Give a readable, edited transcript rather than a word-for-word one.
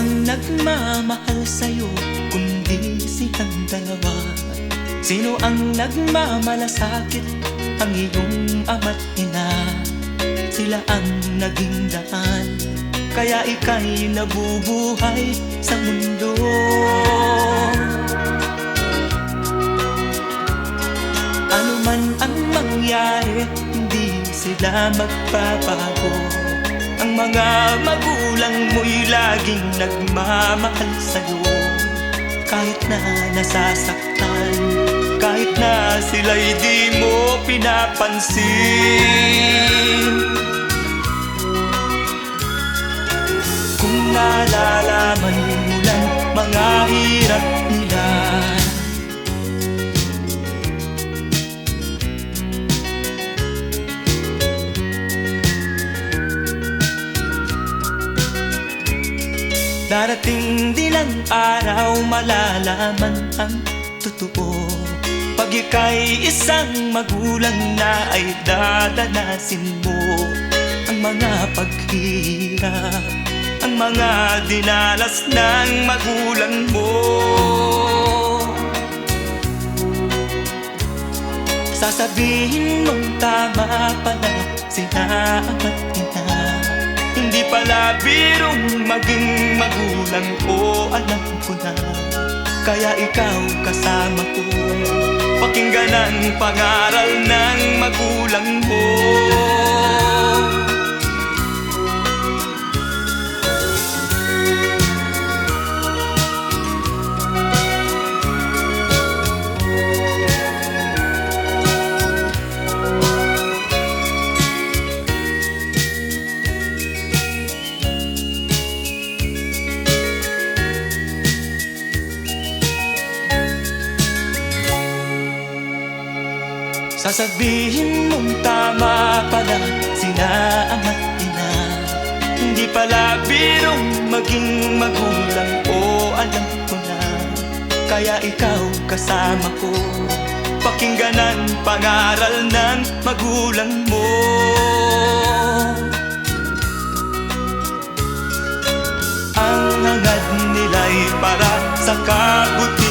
ang nagmamahal sa'yo kundi silang dalawa? Sino ang nagmamalasakit? Ang iyong ama't ina. Sila ang naging daan, kaya ika'y nabubuhay sa mundo. Ano man ang mangyari, hindi sila magbabago. Ang mga magulang mo'y laging nagmamahal sa'yo. Kahit na nasasaktan, kahit na sila'y di mo pinapansin. Kung nalalaman mo lang mga hirap nila, darating din ang araw malalaman ang totoo. Pag ika'y isang magulang na ay dadanasin mo ang mga paghihirap, ang mga dinalas ng magulang mo. Sasabihin mong tama pala sila ama't ina. Hindi pala birong maging magulang ko, alam ko na. Kaya ikaw kasama ko, pakinggan ang pangaral ng magulang mo. Sasabihin mong tama pala sila ama't ina. Hindi pala birong maging magulang ko, alam ko na. Kaya ikaw kasama ko, pakinggan ang pangaral ng magulang mo. Ang hangad nila'y para sa kabutihan.